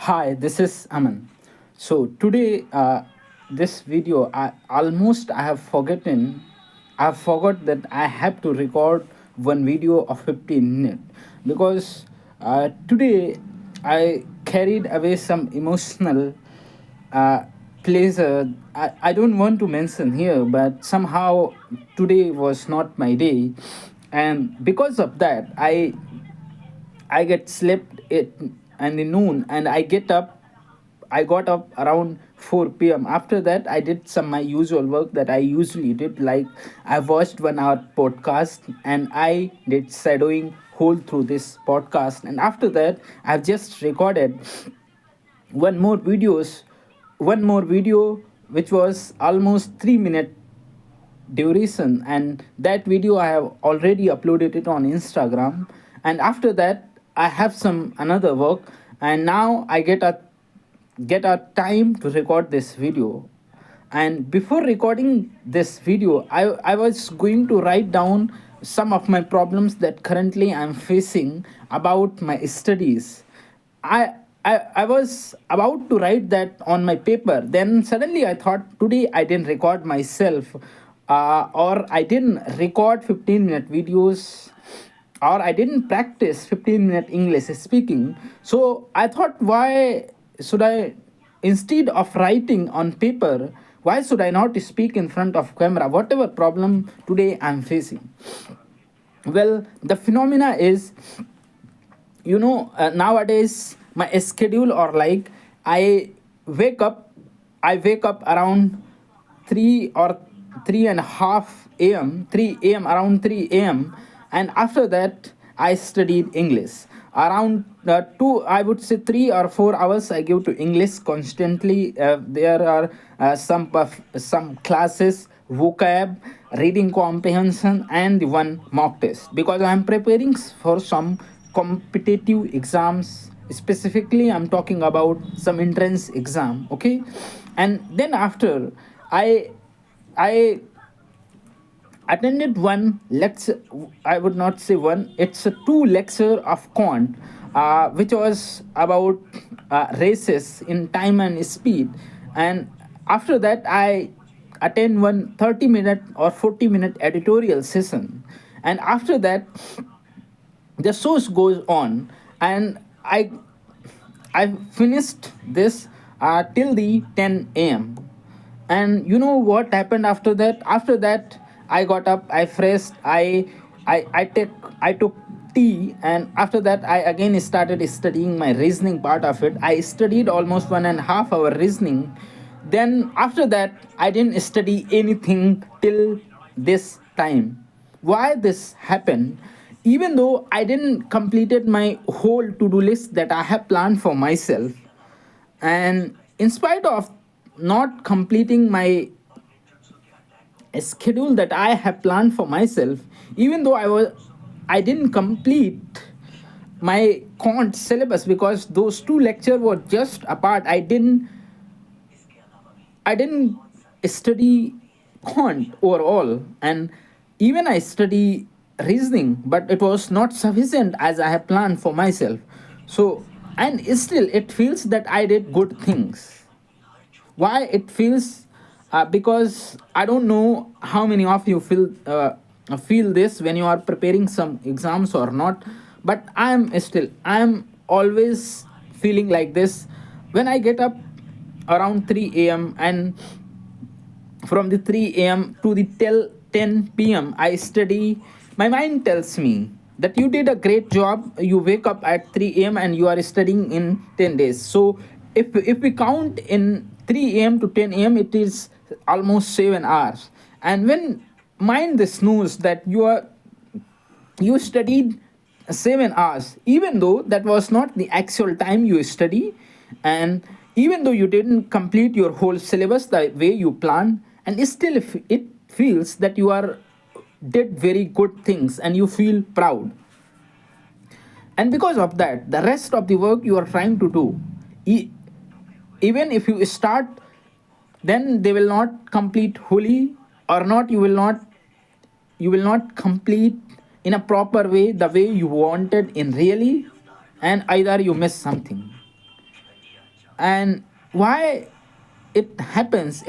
Hi, this is Aman. So today, this video, I have forgotten. I forgot that I have to record one video of 15 minutes because today I carried away some emotional uh, pleasure. I don't want to mention here, but somehow today was not my day, and because of that, I get slept it and in noon and I got up around 4 p.m. After that I did some my usual work that I usually did, like I watched 1 hour podcast and I did shadowing whole through this podcast, and after that I've just recorded one more videos one more video which was almost 3 minute duration, and that video I have already uploaded it on Instagram. And after that I have some another work, and now I get a time to record this video. And before recording this video, I was going to write down some of my problems that currently I'm facing about my studies. I was about to write that on my paper. Then suddenly I thought today I didn't record myself, or I didn't record 15-minute videos, or I didn't practice 15-minute English speaking. So I thought, why should I, instead of writing on paper, why should I not speak in front of camera? Whatever problem today I'm facing. Well, the phenomena is, nowadays my schedule, or like wake up I wake up around 3 or 3.5 a.m., 3 a.m., around 3 a.m., and after that I studied English around 2, I would say 3 or 4 hours I give to English constantly. There are some classes, vocab, reading comprehension, and the one mock test, because I am preparing for some competitive exams. Specifically I'm talking about some entrance exam, okay. And then after i I attended one lecture. I would not say one, it's a two lecture of Kant, which was about races in time and speed. And after that I attend one 30-minute or 40-minute editorial session. And after that the source goes on, and I finished this till the 10 a.m. And you know what happened after that? After that, I got up, I freshed, I took tea, and after that, I again started studying my reasoning part of it. I studied almost 1.5 hour reasoning. Then after that, I didn't study anything till this time. Why this happened? Even though I didn't completed my whole to-do list that I have planned for myself, and in spite of not completing my schedule that I have planned for myself, even though I didn't complete my Kant syllabus, because those two lectures were just apart. I didn't study Kant overall, and even I study reasoning, but it was not sufficient as I have planned for myself. So, and still it feels that I did good things. Why it feels? Because I don't know how many of you feel this when you are preparing some exams or not, but I'm always feeling like this when I get up around 3 a.m., and from the 3 a.m. to the till 10 p.m. I study. My mind tells me that you did a great job. You wake up at 3 a.m. and you are studying in 10 days. So if we count in 3 a.m. to 10 a.m., it is almost 7 hours. And when mind the snooze that you studied 7 hours, even though that was not the actual time you study, and even though you didn't complete your whole syllabus the way you planned, and still if it feels that you are did very good things and you feel proud. And because of that, the rest of the work you are trying to do, e- even if you start, then they will not complete wholly, or not you will not complete in a proper way, the way you wanted in really, and either you miss something. And why it happens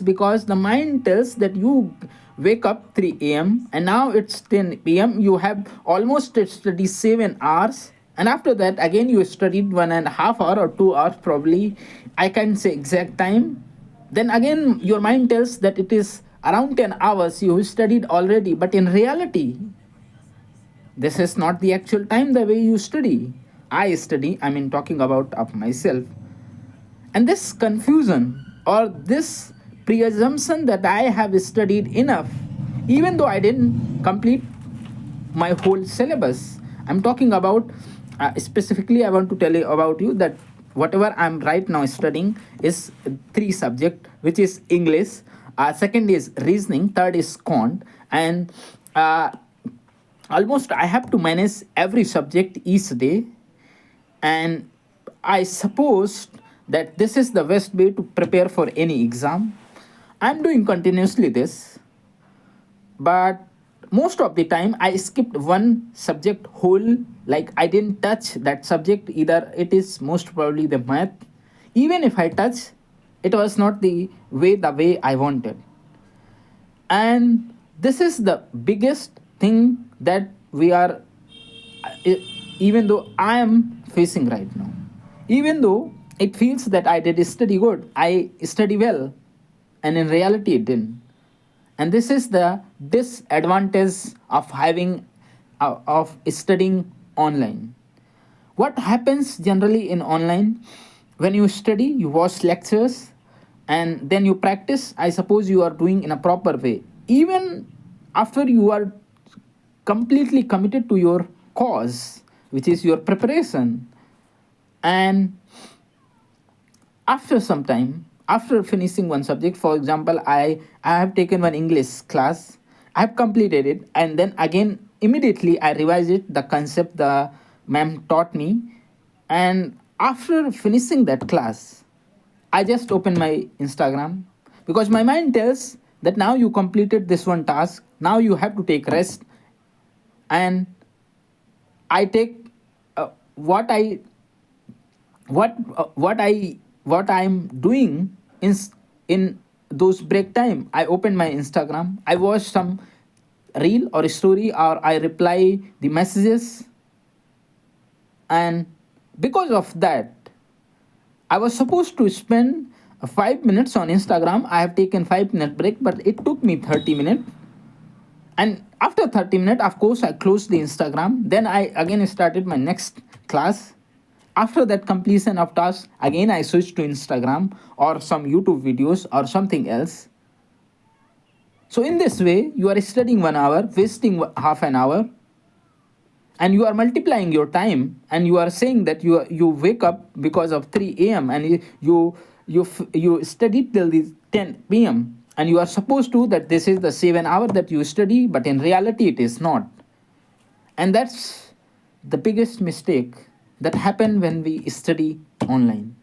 because the mind tells that you wake up 3 a.m. and now it's 10 p.m. You have almost studied 7 hours, and after that again you studied 1.5 hour or 2 hours probably. I can say exact time. Then again your mind tells that it is around 10 hours you studied already, but in reality this is not the actual time the way you study. I study, I mean, talking about of myself. And this confusion or this preassumption that I have studied enough, even though I didn't complete my whole syllabus. I'm talking about specifically, I want to tell you about you that whatever I'm right now studying is three subject, which is English, second is reasoning, third is quant, and uh, almost I have to manage every subject each day. And I suppose that this is the best way to prepare for any exam. I'm doing continuously this, but most of the time I skipped one subject whole, like I didn't touch that subject either. It is most probably the math. Even if I touch, it was not the way I wanted. And this is the biggest thing that we are e- even though I am facing right now. Even though it feels that I did study good, I study well, and in reality it didn't. And this is the disadvantage of having of studying online. What happens generally in online? When you study, you watch lectures, and then you practice. I suppose you are doing in a proper way. Even after you are completely committed to your cause, which is your preparation, and after some time, after finishing one subject, for example, I have taken one English class, I have completed it, and then again immediately I revise it, the concept the ma'am taught me. And after finishing that class, I just open my Instagram, because my mind tells that now you completed this one task, now you have to take rest. And I take what I what I'm doing in those break time. I open my Instagram, I watch some reel or story, or I reply the messages. And because of that, I was supposed to spend 5 minutes on Instagram. I have taken 5 minute break, but it took me 30 minutes. And after 30 minutes, of course, I closed the Instagram. Then I again started my next class. After that completion of task, again I switched to Instagram or some YouTube videos or something else. So in this way, you are studying 1 hour, wasting half an hour, and you are multiplying your time, and you are saying that you wake up because of 3 a.m. and you study till the 10 p.m. and you are supposed to that this is the 7 hour that you study, but in reality it is not. And that's the biggest mistake that happen when we study online.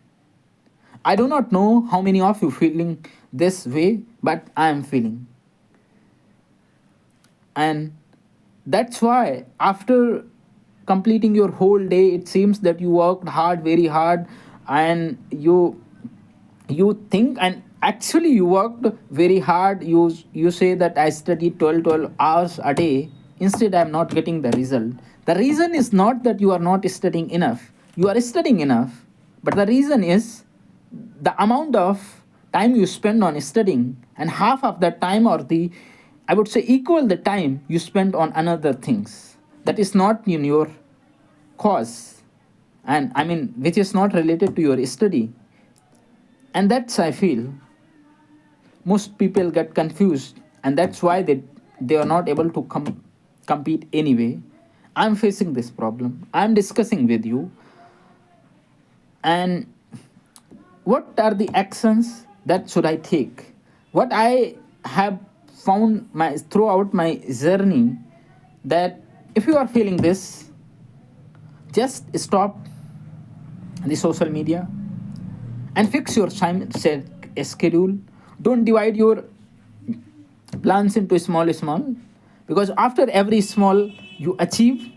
I do not know how many of you feeling this way, but I am feeling. And that's why after completing your whole day, it seems that you worked hard, very hard, and you think, and actually you worked very hard. You say that I studied 12 hours a day. Instead, I'm not getting the result. The reason is not that you are not studying enough. You are studying enough, but the reason is the amount of time you spend on studying, and half of that time, or the, I would say, equal the time you spend on another things that is not in your cause, and I mean which is not related to your study. And that's, I feel, most people get confused, and that's why they are not able to compete anyway. I'm facing this problem, I'm discussing with you. And what are the actions that should I take? What I have found my throughout my journey, that if you are feeling this, just stop the social media and fix your time set schedule. Don't divide your plans into small, because after every small you achieve,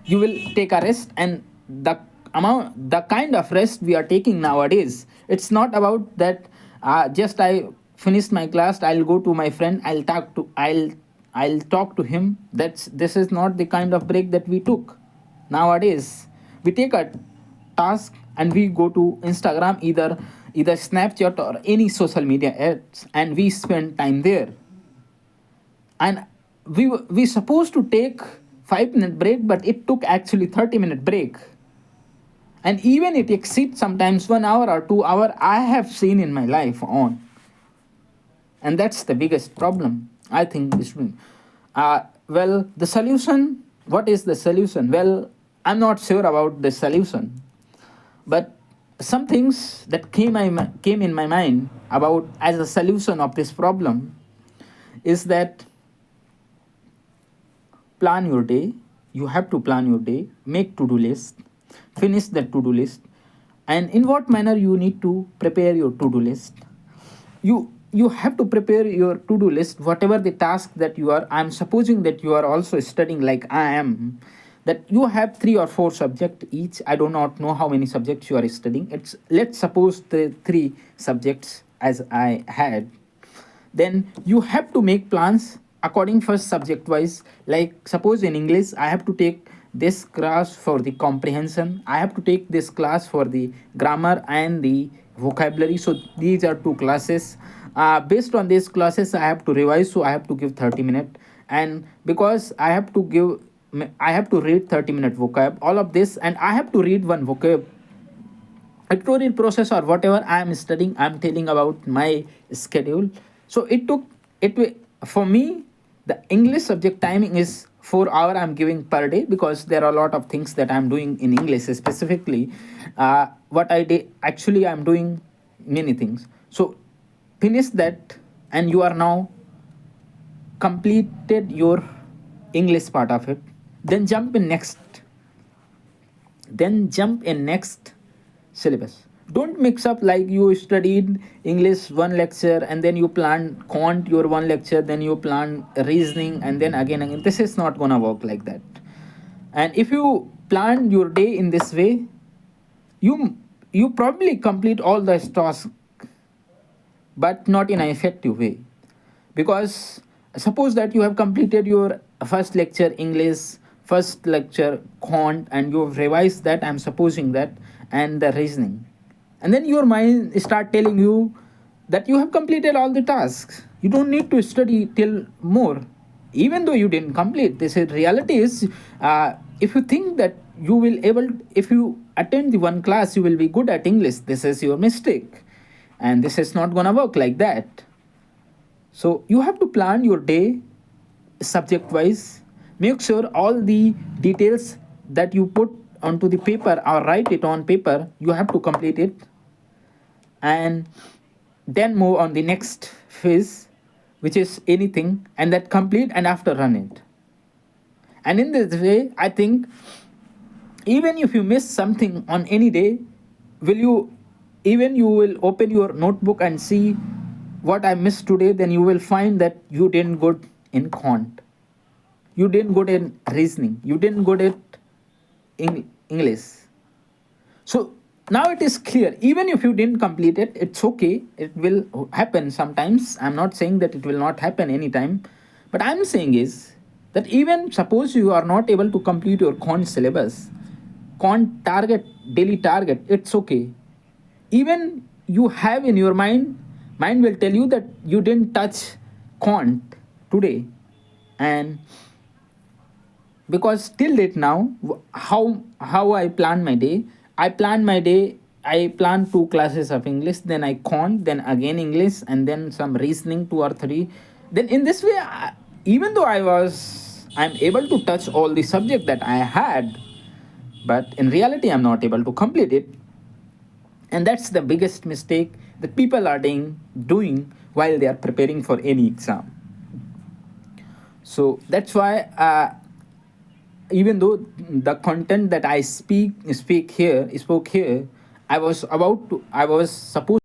you will take a rest, and the amount, the kind of rest we are taking nowadays, it's not about that just I finished my class, I'll go to my friend, I'll talk to him. This is not the kind of break that we took nowadays. We take a task and we go to Instagram, either Snapchat or any social media apps, and we spend time there. And we supposed to take 5 minute break, but it took actually 30-minute break. And even it exceeds sometimes 1 hour or 2 hour, I have seen in my life on. And that's the biggest problem, I think. Well, the solution, what is the solution? Well, I'm not sure about the solution, but some things that came in my mind about as a solution of this problem is that plan your day. You have to plan your day, make to-do list, finish the to-do list. And in what manner you need to prepare your to-do list? You have to prepare your to-do list, whatever the task that you are. I'm supposing that you are also studying like I am, that you have 3 or 4 subject each. I do not know how many subjects you are studying. It's, let's suppose the 3 subjects as I had. Then you have to make plans according first subject wise. Like suppose in English I have to take this class for the comprehension, I have to take this class for the grammar and the vocabulary. So these are 2 classes. Based on these classes I have to revise, so I have to give 30 minutes. And because I have to read 30-minute vocab, all of this, and I have to read one vocab tutorial process or whatever I am studying. I'm telling about my schedule. So it took for me, the English subject timing is 4 hour I'm giving per day, because there are a lot of things that I'm doing in English specifically. What I did actually, I'm doing many things. So finish that, and you are now completed your English part of it. Then jump in next syllabus. Don't mix up like you studied English one lecture and then you plan quant your one lecture, then you plan reasoning, and then again. This is not gonna work like that. And if you plan your day in this way, you probably complete all the tasks, but not in an effective way. Because suppose that you have completed your first lecture English, first lecture quant, and you have revised that, I'm supposing that, and the reasoning, and then your mind start telling you that you have completed all the tasks, you don't need to study till more, even though you didn't complete. This is reality is, if you think that you will able, if you attend the one class you will be good at English, this is your mistake. And this is not gonna work like that. So you have to plan your day subject wise. Make sure all the details that you put onto the paper or write it on paper, you have to complete it. And then move on the next phase, which is anything, and that complete and after run it. And in this way, I think even if you miss something on any day, will you even you will open your notebook and see what I missed today, then you will find that you didn't good in quant, you didn't good in reasoning, you didn't good at English. So now it is clear, even if you didn't complete it, it's okay, it will happen sometimes. I'm not saying that it will not happen anytime, but I'm saying is that even suppose you are not able to complete your quant syllabus, quant target, daily target, it's okay. Even you have in your mind will tell you that you didn't touch quant today. And because till date now, how I plan my day, I plan 2 classes of English, then I quant, then again English, and then some reasoning 2 or 3. Then in this way, even though I'm able to touch all the subject that I had, but in reality I'm not able to complete it. And that's the biggest mistake that people are doing while they are preparing for any exam. So that's why, even though the content that I spoke here, I was supposed